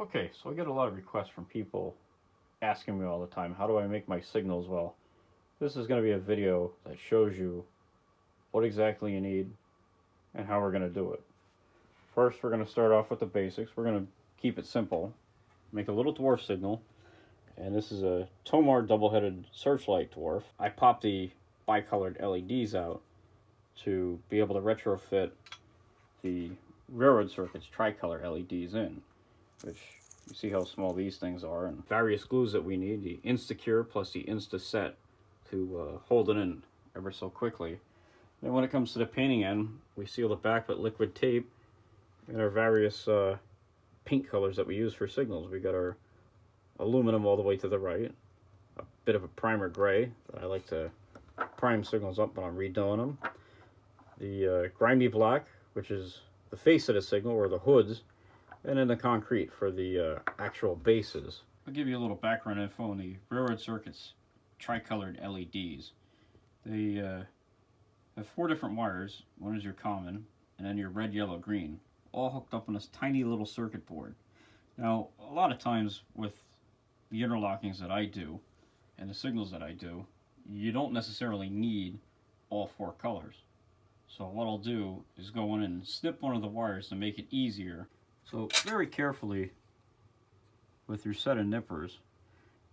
Okay, so I get a lot of requests from people asking me all the time, how do I make my signals? Well, this is going to be a video that shows you what exactly you need and how we're going to do it. First, we're going to start off with the basics. We're going to keep it simple. Make a little dwarf signal, and this is a Tomar double-headed searchlight dwarf. I popped the bicolored LEDs out to be able to retrofit the RR-Cirkits Tri-color LEDs in, which you see how small these things are, and various glues that we need, the Instacure plus the Insta-Set to hold it in ever so quickly. Then when it comes to the painting end, we seal the back with liquid tape and our various paint colors that we use for signals. We got our aluminum all the way to the right, a bit of a primer gray that I like to prime signals up when I'm redoing them. The grimy black, which is the face of the signal, or the hoods, and then the concrete for the actual bases. I'll give you a little background info on the RR-Cirkits Tri-colored LEDs. They have 4 different wires. One is your common, and then your red, yellow, green, all hooked up on this tiny little circuit board. Now, a lot of times with the interlockings that I do and the signals that I do, you don't necessarily need all 4 colors. So what I'll do is go in and snip one of the wires to make it easier. So very carefully with your set of nippers,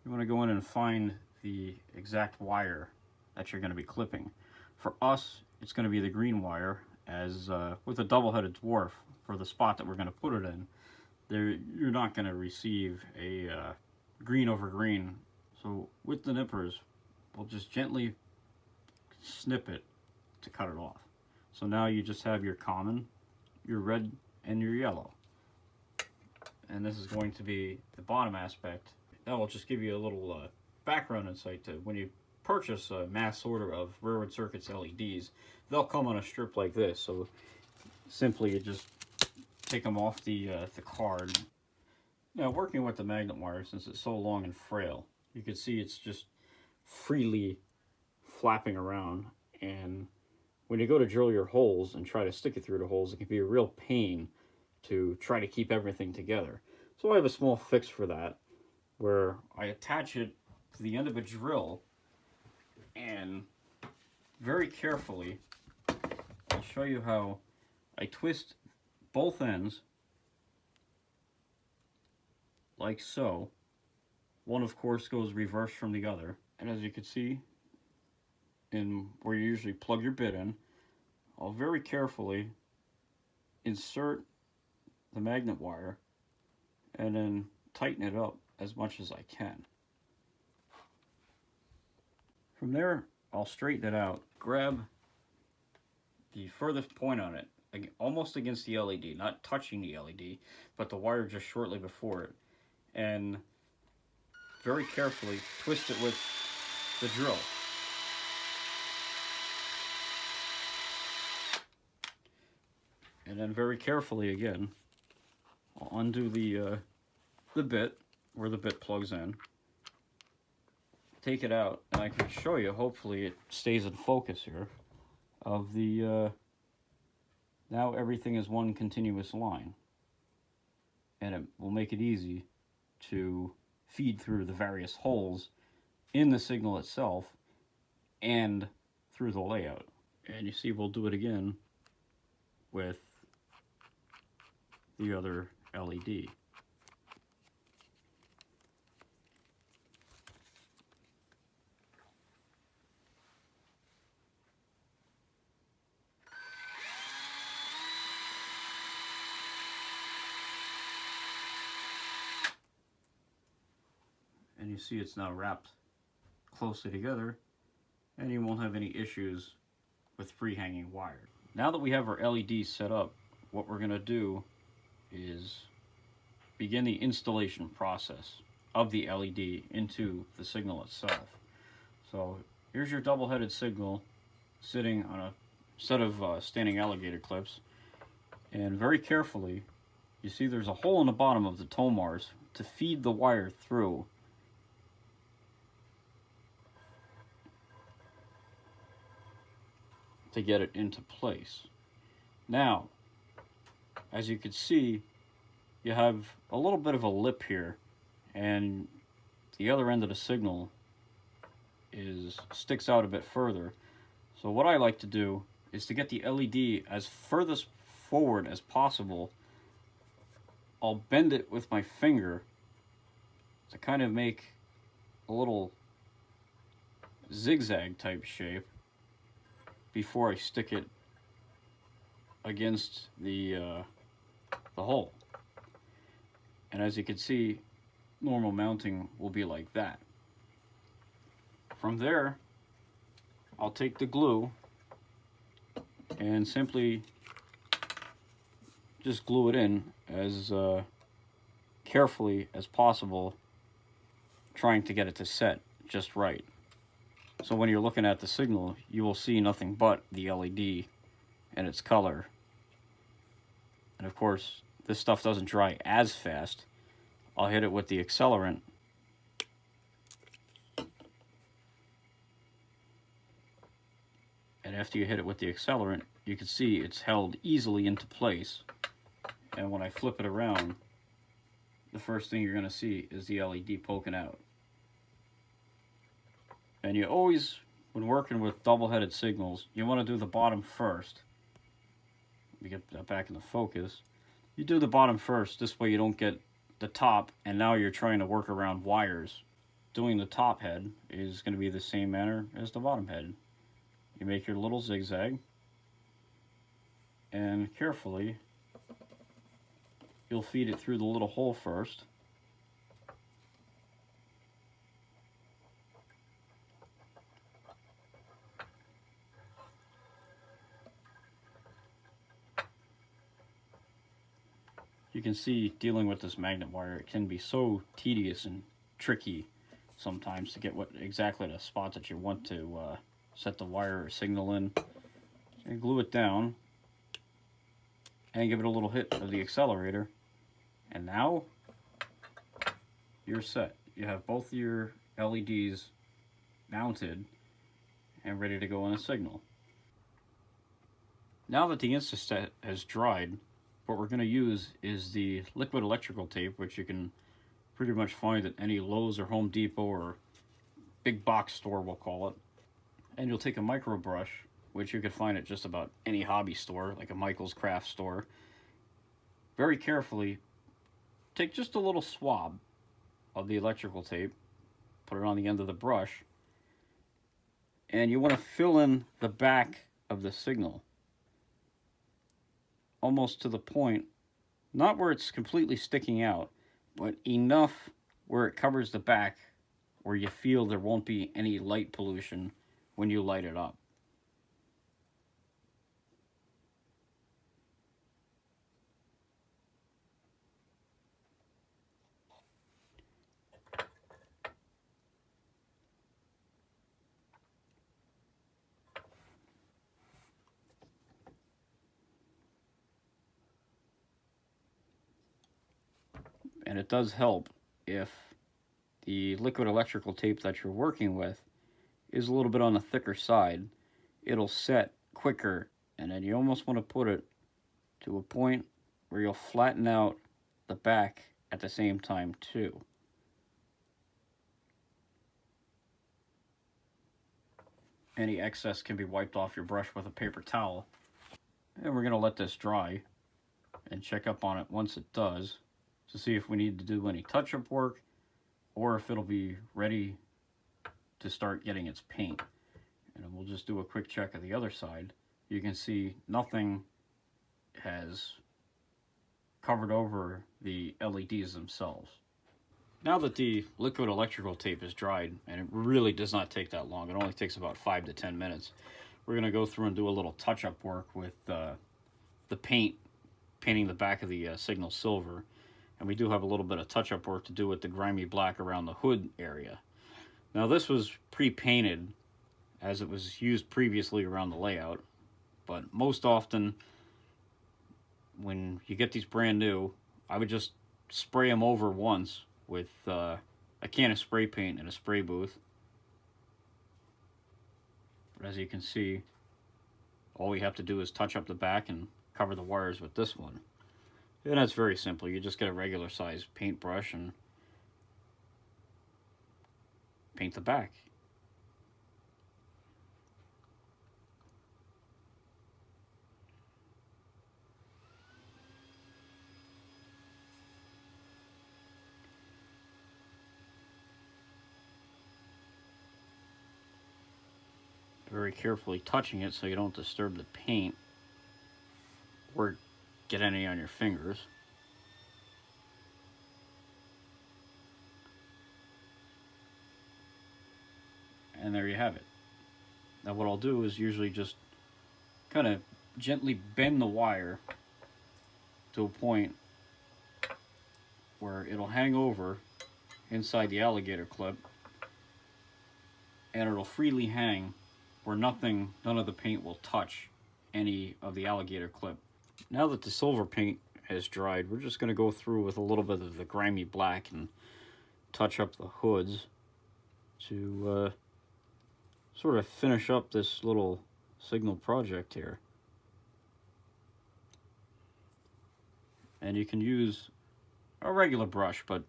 you want to go in and find the exact wire that you're going to be clipping. For us, it's going to be the green wire, as with a double-headed dwarf, for the spot that we're going to put it in, you're not going to receive a green over green. So with the nippers, we'll just gently snip it to cut it off. So now you just have your common, your red, and your yellow. And this is going to be the bottom aspect. That will just give you a little background insight to when you purchase a mass order of RR-Cirkits LEDs, they'll come on a strip like this. So simply you just take them off the card. Now, working with the magnet wire, since it's so long and frail, you can see it's just freely flapping around, and when you go to drill your holes and try to stick it through the holes, it can be a real pain to try to keep everything together. So I have a small fix for that, where I attach it to the end of a drill, and very carefully I'll show you how I twist both ends like so. One, of course, goes reverse from the other, and as you can see in where you usually plug your bit in, I'll very carefully insert the magnet wire and then tighten it up as much as I can. From there, I'll straighten it out, grab the furthest point on it, almost against the LED, not touching the LED, but the wire just shortly before it, and very carefully twist it with the drill. And then very carefully again, I'll undo the bit where the bit plugs in, take it out, and I can show you, hopefully it stays in focus here, of the, now everything is one continuous line. And it will make it easy to feed through the various holes in the signal itself and through the layout. And you see we'll do it again with the other LED. And you see it's now wrapped closely together, and you won't have any issues with free hanging wire. Now that we have our LEDs set up, what we're going to do is begin the installation process of the LED into the signal itself. So here's your double-headed signal sitting on a set of standing alligator clips, and very carefully you see there's a hole in the bottom of the Tomars to feed the wire through. To get it into place. Now, as you can see, you have a little bit of a lip here, and the other end of the signal sticks out a bit further. So what I like to do is to get the LED as furthest forward as possible. I'll bend it with my finger to kind of make a little zigzag type shape before I stick it against the hole. And as you can see, normal mounting will be like that. From there, I'll take the glue and simply just glue it in as carefully as possible, trying to get it to set just right. So when you're looking at the signal, you will see nothing but the LED and its color. And of course, this stuff doesn't dry as fast. I'll hit it with the accelerant. And after you hit it with the accelerant, you can see it's held easily into place. And when I flip it around, the first thing you're going to see is the LED poking out. And you always, when working with double-headed signals, you want to do the bottom first. Let me get that back into focus. You do the bottom first, this way you don't get the top, and now you're trying to work around wires. Doing the top head is going to be the same manner as the bottom head. You make your little zigzag, and carefully you'll feed it through the little hole first. You can see dealing with this magnet wire, it can be so tedious and tricky sometimes to get exactly the spot that you want to set the wire or signal in. And glue it down and give it a little hit of the accelerator, and now you're set. You have both your LEDs mounted and ready to go on a signal. Now that the Instaset has dried, what we're going to use is the liquid electrical tape, which you can pretty much find at any Lowe's or Home Depot or big box store, we'll call it. And you'll take a micro brush, which you could find at just about any hobby store, like a Michael's craft store. Very carefully, take just a little swab of the electrical tape, put it on the end of the brush, and you want to fill in the back of the signal, almost to the point, not where it's completely sticking out, but enough where it covers the back, where you feel there won't be any light pollution when you light it up. And it does help if the liquid electrical tape that you're working with is a little bit on the thicker side. It'll set quicker, and then you almost want to put it to a point where you'll flatten out the back at the same time too. Any excess can be wiped off your brush with a paper towel. And we're going to let this dry and check up on it once it does to see if we need to do any touch-up work or if it'll be ready to start getting its paint. And we'll just do a quick check of the other side. You can see nothing has covered over the LEDs themselves. Now that the liquid electrical tape is dried, and it really does not take that long, it only takes about 5 to 10 minutes, we're going to go through and do a little touch-up work with the painting the back of the signal silver. And we do have a little bit of touch-up work to do with the grimy black around the hood area. Now this was pre-painted as it was used previously around the layout, but most often when you get these brand new, I would just spray them over once with a can of spray paint in a spray booth. But as you can see, all we have to do is touch up the back and cover the wires with this one. And that's very simple. You just get a regular size paintbrush and paint the back. Very carefully touching it so you don't disturb the paint or get any on your fingers. And there you have it. Now what I'll do is usually just kind of gently bend the wire to a point where it'll hang over inside the alligator clip, and it'll freely hang where none of the paint will touch any of the alligator clip. Now that the silver paint has dried, we're just going to go through with a little bit of the grimy black and touch up the hoods to sort of finish up this little signal project here. And you can use a regular brush, but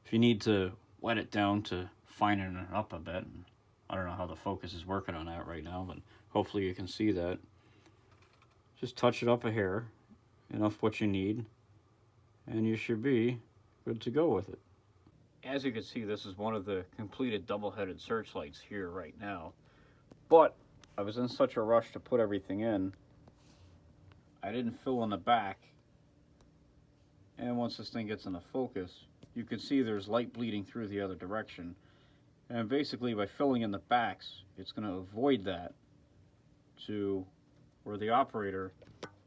if you need to wet it down to finen it up a bit, and I don't know how the focus is working on that right now, but hopefully you can see that. Just touch it up a hair, enough what you need, and you should be good to go with it. As you can see, this is one of the completed double-headed searchlights here right now. But I was in such a rush to put everything in, I didn't fill in the back. And once this thing gets into focus, you can see there's light bleeding through the other direction. And basically by filling in the backs, it's going to avoid that to where the operator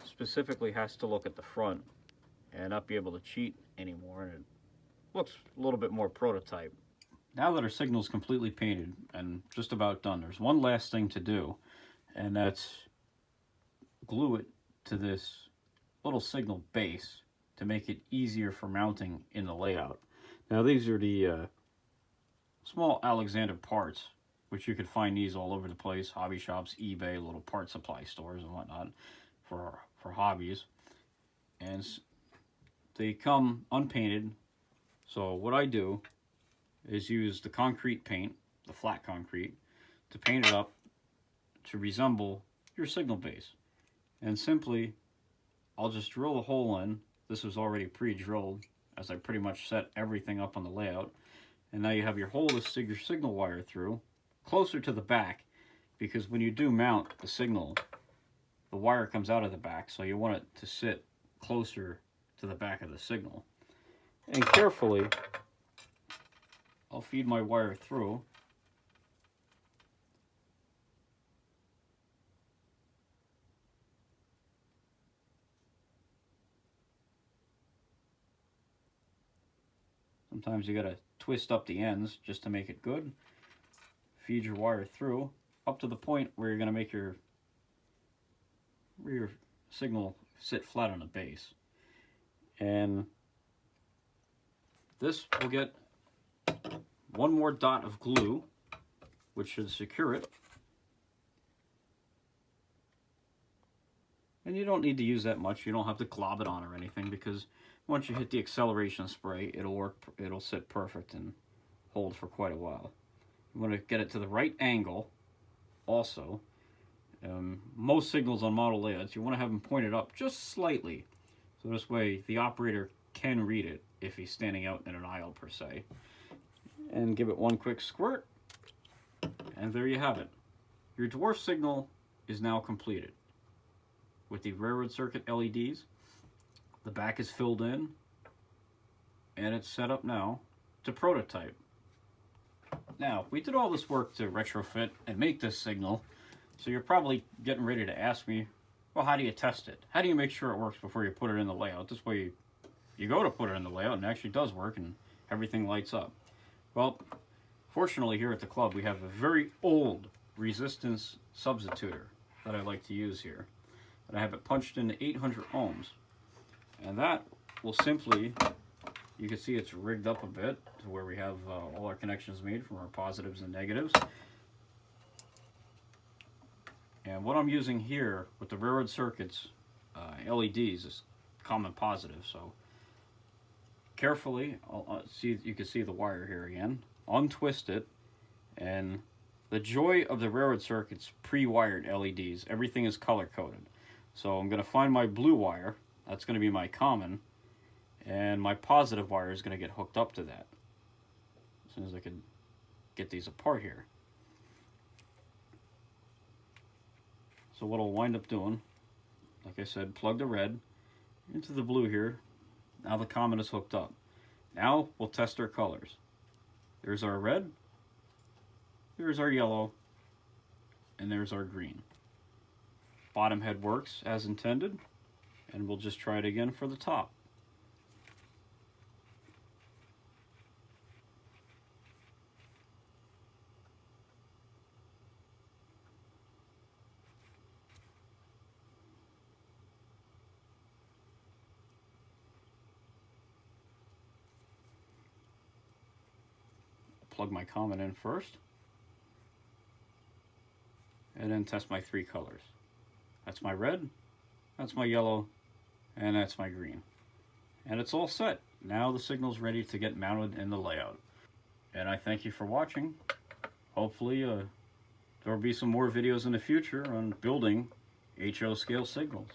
specifically has to look at the front and not be able to cheat anymore. And it looks a little bit more prototype. Now that our signal's completely painted and just about done, there's one last thing to do, and that's glue it to this little signal base to make it easier for mounting in the layout. Now these are the small Alexander parts, which you could find these all over the place, hobby shops, eBay, little part supply stores and whatnot for hobbies. And they come unpainted, so what I do is use the concrete paint, the flat concrete, to paint it up to resemble your signal base. And simply, I'll just drill a hole in. This was already pre-drilled, as I pretty much set everything up on the layout. And now you have your hole to stick your signal wire through, closer to the back, because when you do mount the signal, the wire comes out of the back, so you want it to sit closer to the back of the signal. And carefully, I'll feed my wire through. Sometimes you gotta twist up the ends just to make it good. Feed your wire through up to the point where you're gonna make your signal sit flat on the base. And this will get one more dot of glue, which should secure it. And you don't need to use that much. You don't have to glob it on or anything, because once you hit the acceleration spray, it'll work. It'll sit perfect and hold for quite a while. You want to get it to the right angle. Also, most signals on model layouts, you want to have them pointed up just slightly, so this way the operator can read it if he's standing out in an aisle per se. And give it one quick squirt, and there you have it. Your Dwarf signal is now completed with the railroad circuit LEDs. The back is filled in, and it's set up now to prototype. Now, we did all this work to retrofit and make this signal, so you're probably getting ready to ask me, well, how do you test it? How do you make sure it works before you put it in the layout? This way you go to put it in the layout and it actually does work and everything lights up. Well, fortunately here at the club we have a very old resistance substitutor that I like to use here. And I have it punched into 800 ohms. And that will simply, you can see it's rigged up a bit to where we have all our connections made from our positives and negatives. And what I'm using here with the RR-Cirkits LEDs is common positive. So carefully, see, you can see the wire here again, untwist it, and the joy of the RR-Cirkits pre-wired LEDs, everything is color coded. So I'm going to find my blue wire, that's going to be my common, and my positive wire is going to get hooked up to that. As soon as I can get these apart here. So what I'll wind up doing, like I said, plug the red into the blue here. Now the common is hooked up. Now we'll test our colors. There's our red, there's our yellow, and there's our green. Bottom head works as intended, and we'll just try it again for the top. Plug my common in first, and then test my 3 colors. That's my red, that's my yellow, and that's my green. And it's all set. Now the signal's ready to get mounted in the layout. And I thank you for watching. Hopefully there will be some more videos in the future on building HO scale signals.